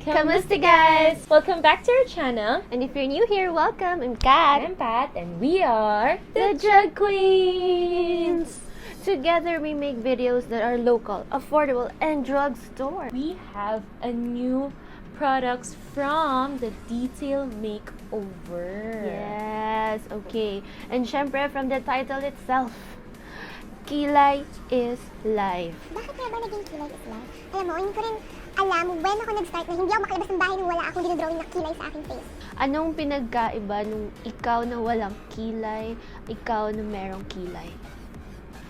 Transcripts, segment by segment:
Kamusta guys? Welcome back to our channel. And if you're new here, welcome. I'm Kat. I'm Pat and we are the Drug Queens. Together we make videos that are local, affordable, and drugstore. We have a new products from the Detail Makeover. Yes, okay. And syempre from the title itself, Kilay is life. Bakit nga ba naging Kilay is life? Alam mo, hindi ko rin alam when ako nag-start na hindi ako makalabas ng bahay nung wala akong dinodrawing na kilay sa aking face. Anong pinagkaiba nung ikaw na walang kilay, ikaw na merong kilay?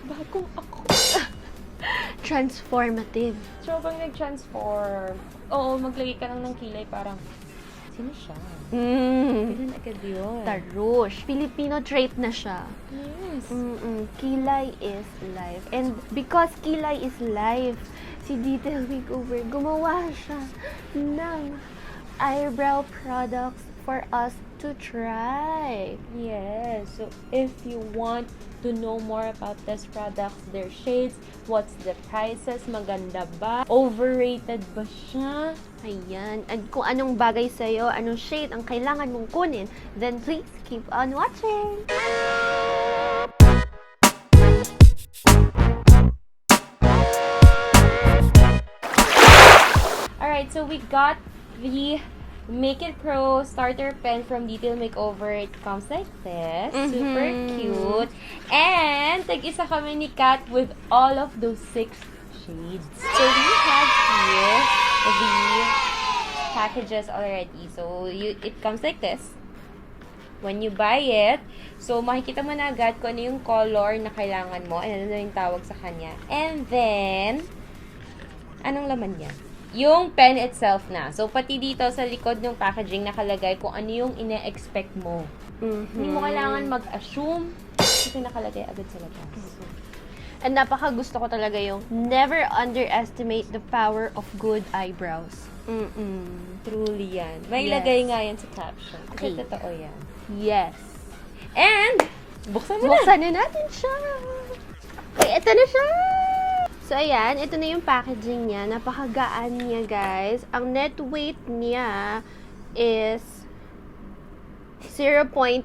Bagong ako. Transformative. So, pag nag-transform, oo, maglagay ka lang ng kilay, parang, sino siya? Ganun agad yun. Tarush. Filipino trait na siya. Yes. Kilay is life. And because Kilay is life, si Detail Makeover, gumawa siya ng eyebrow products for us to try. Yes. So, if you want to know more about these products, their shades, what's the prices, maganda ba, overrated ba siya? Ayan. And kung anong bagay sa'yo, anong shade ang kailangan mong kunin, then please keep on watching! Alright, so we got the Make It Pro starter pen from Detail Makeover. It comes like this. Super cute. And tag-isa kami ni Kat with all of those 6 shades. So we have here the packages already. So it comes like this. When you buy it, so makikita mo na agad kung ano yung color na kailangan mo and ano yung tawag sa kanya. And then, anong laman niya? Yung pen itself na. So, pati dito sa likod ng packaging nakalagay kung ano yung ine-expect mo. Hindi mo kailangan mag-assume kasi nakalagay agad sa labas. And napaka-gusto ko talaga yung never underestimate the power of good eyebrows. Truly yan. May Yes. lagay nga yan sa caption. Kasi Okay. totoo yan. Yes. And, buksan mo na. Buksan na natin siya. Okay, ito na siya. So, ayan. Ito na yung packaging niya. Napakagaan niya, guys. Ang net weight niya is 0.3.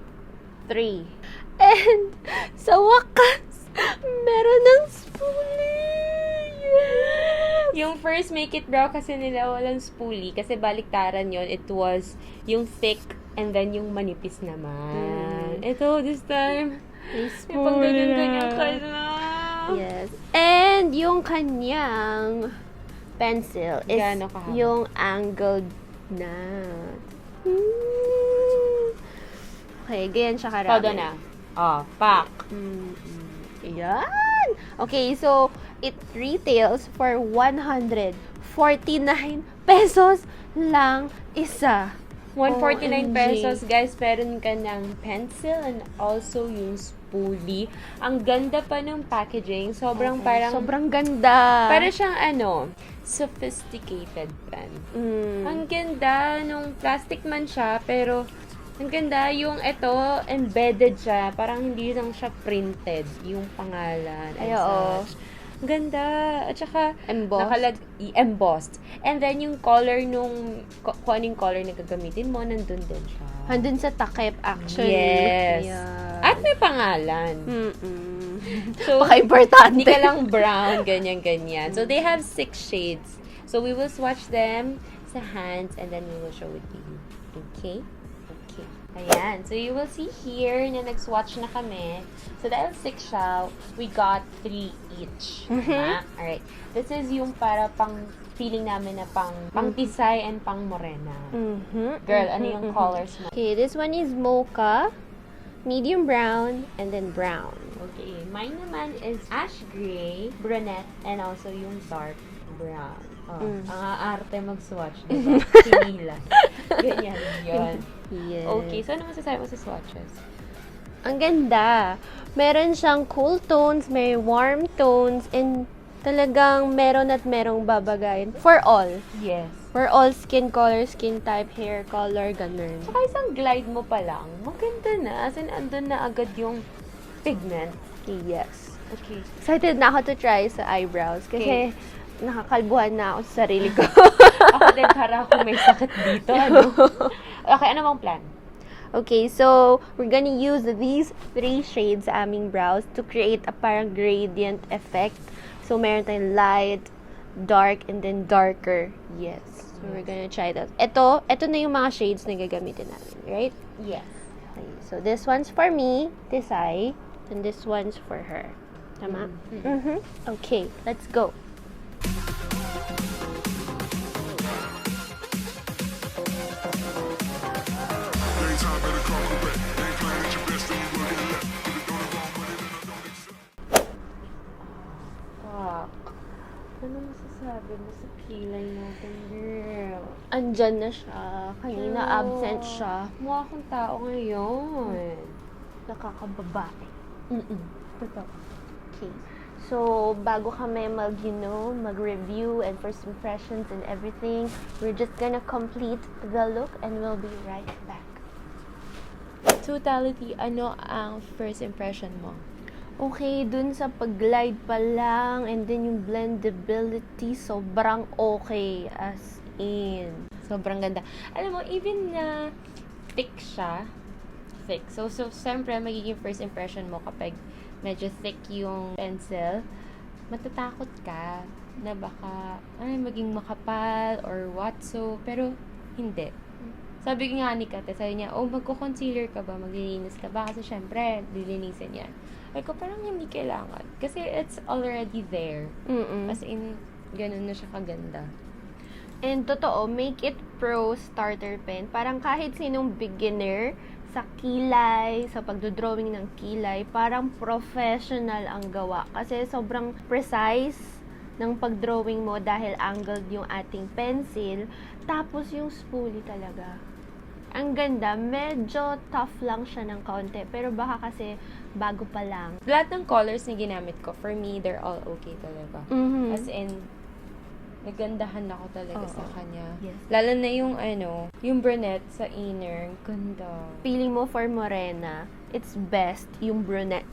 And, sa wakas, meron ng spoolie. Yes! Yung first Make It Brow kasi nila walang spoolie. Kasi baliktaran yon. It was yung thick and then yung manipis naman. Ito, this time, May may pang ganyan-ganyan ka na. Yes. And yung kanyang pencil is Gaano kahaba? yung angled na. Okay, ganyan siya karami. Todo na. Oh, pack. Ayan! Okay, so it retails for 149 pesos lang isa. 149 OMG. pesos, guys. Meron ka ng pencil and also yung spoolie. Ang ganda pa ng packaging. Sobrang parang... Sobrang ganda. Para siyang sophisticated pen. Ang ganda nung plastic man siya, pero ang ganda yung ito, embedded siya. Parang hindi lang siya printed, yung pangalan. Ay, and oo. such. Ang ganda. At saka, Embossed. embossed. And then, yung color nung, kung anong color na gagamitin mo, nandun din siya. Handun sa takip, actually. Yes. Yeah. At may pangalan. So, Paka-importante. hindi ka lang brown, ganyan-ganyan. So, they have 6 shades. So, we will swatch them sa hands and then we will show it to you. Okay? Okay. Ayan. So, you will see here na nag-swatch na kami. So, dahil 6 siya, we got 3 each. Alright. This is yung para pang feeling namin na pang tisay and pang morena. Girl, ano yung colors mo? Okay, this one is mocha, medium brown, and then brown. Okay. Mine naman is ash gray, brunette, and also yung dark brown. Oh, ang aarte mag-swatch, diba? Sinila. Ganyan yun. Yes. Okay, so ano masasabi mo sa swatches? Ang ganda. Meron siyang cool tones, may warm tones, and talagang meron at merong babagayin. For all. Yes. For all skin color, skin type, hair color, ganun. Saka isang glide mo pa lang, maganda na. As in, andun na agad yung pigment. Yes. Okay. Excited na ako to try sa eyebrows kasi nakakalbuhan na ako sa sarili ko. Ako din, para ako may sakit dito, ano? Okay, ano bang plan? Okay, so we're gonna use these 3 shades sa aming brows to create a parang gradient effect. So meron tayong light, dark, and then darker. Yes. So we're gonna try that. Ito na yung mga shades na gagamitin namin, right? Yes. Okay, so this one's for me, this eye, and this one's for her. Tama? Mm-hmm. Okay, let's go. Fuck. Ano masasabi mo sa kilay natin, girl? Andyan na siya. Kanina Pero, absent siya. Mukha kang tao ngayon. Nakakababae. Totoo. Okay. So, bago kami mag-review and first impressions and everything, we're just gonna complete the look and we'll be right back. Totality, ano ang first impression mo? Okay, dun sa pag-glide pa lang and then yung blendability, sobrang okay as in. Sobrang ganda. Alam mo, even na thick siya, thick. So siyempre, magiging first impression mo kapag medyo thick yung pencil, matatakot ka na baka maging makapal or what so, pero hindi. Sabi nga ni Kate, sabi niya, magko-concealer ka ba? Maglilinis ka ba? Kasi syempre, lilinisin yan. Ay ko, parang hindi kailangan. Kasi it's already there. As in, ganun na siya kaganda. And totoo, Make It Pro starter pen. Parang kahit sinong beginner sa kilay, sa pagdodrawing ng kilay, parang professional ang gawa. Kasi sobrang precise ng pagdrawing mo dahil angled yung ating pencil. Tapos yung spoolie talaga. Ang ganda. Medyo tough lang siya ng kaunti. Pero baka kasi bago pa lang. Lahat ng colors na ginamit ko, for me, they're all okay talaga. As in, nagandahan ako talaga sa kanya. Yes. Lalo na yung brunette sa inner. Ganda. Feeling mo for morena, it's best yung brunette.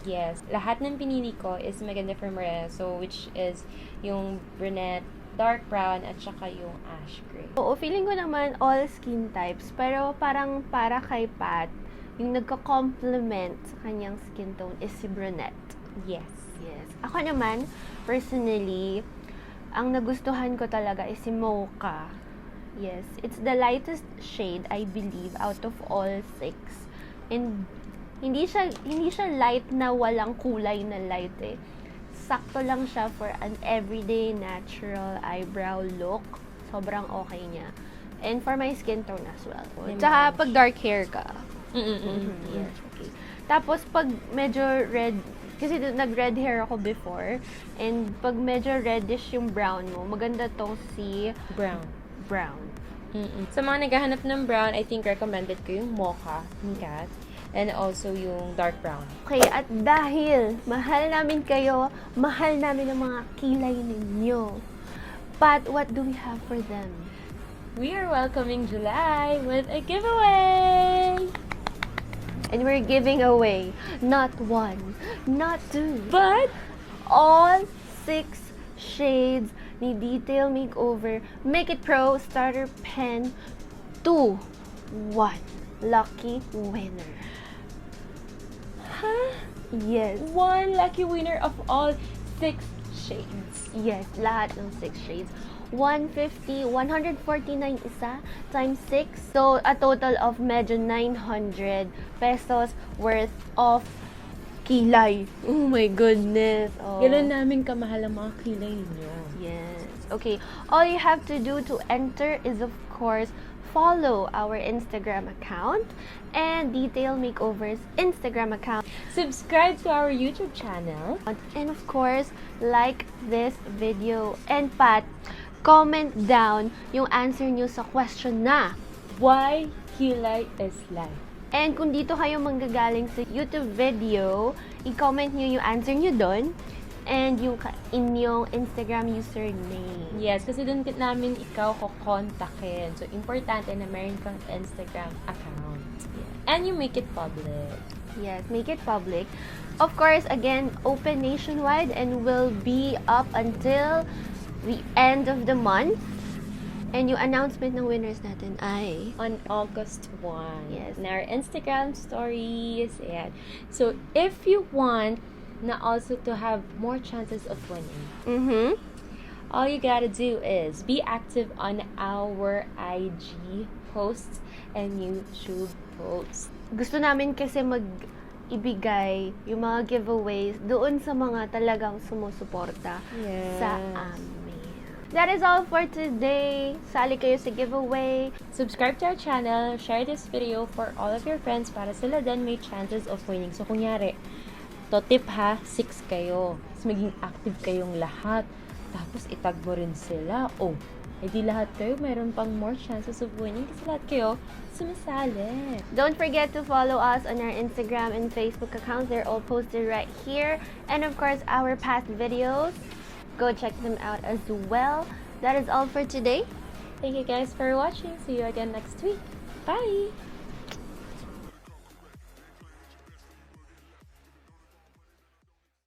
Yes. Lahat ng pinili ko is maganda for morena. So, which is yung brunette, dark brown, at saka yung ash gray. Oo, feeling ko naman all skin types. Pero parang para kay Pat, yung nagko-complement sa kanyang skin tone is si brunette. Yes. Yes. Ako naman, personally, ang nagustuhan ko talaga is si mocha. Yes. It's the lightest shade, I believe, out of all 6. And hindi siya light na walang kulay na light eh. Sakto lang siya for an everyday natural eyebrow look. Sobrang okay niya. And for my skin tone as well. Tsaka pag dark hair ka. Yes, okay. Tapos pag medyo red, kasi nag-red hair ako before, and pag medyo reddish yung brown mo, maganda tong si Brown. Sa mga naghahanap ng brown, I think recommended ko yung mocha ni Kat. And also yung dark brown. Okay, at dahil mahal namin kayo, mahal namin ang mga kilay ninyo. But what do we have for them? We are welcoming July with a giveaway! And we're giving away not 1, not 2, But all 6 shades ni Detail Makeover Make It Pro Starter Pen to 1 lucky winner. Yes. one lucky winner of all 6 shades. Yes, lahat ng 6 shades. 150, 149 isa times 6. So, a total of medyo 900 pesos worth of kilay. Oh my goodness. Oh. Ganun namin kamahal ang mga kilay niyo. Yes. Okay. All you have to do to enter is, of course, follow our Instagram account and Detail Makeover's Instagram account. Subscribe to our YouTube channel. And of course, like this video. And Pat, comment down yung answer nyo sa question na. Why Kilay is life? And kung dito kayo manggagaling sa YouTube video, i-comment nyo yung answer nyo doon. And yung inyong Instagram username. Yes, kasi doon namin ikaw kukontakin. So, importante na meron kang Instagram account. And you make it public. Yes, make it public. Of course, again, open nationwide and will be up until the end of the month. And yung announcement ng winners natin ay... On August 1. Yes. In our Instagram stories. Ayan. So, if you want na also to have more chances of winning, all you gotta do is be active on our IG posts and YouTube posts. Gusto namin kasi ibigay yung mga giveaways doon sa mga talagang sumusuporta sa amin. That is all for today. Sali kayo sa giveaway. Subscribe to our channel, share this video for all of your friends para sila din may chances of winning. So, kunyari, to tip ha, 6 kayo. Tapos maging active kayong lahat. Tapos itag mo rin sila. Oh, edi lahat kayo mayroon pang more chances of winning kasi lahat kayo sumasali. Don't forget to follow us on our Instagram and Facebook accounts. They're all posted right here. And of course, our past videos. Go check them out as well. That is all for today. Thank you guys for watching. See you again next week. Bye!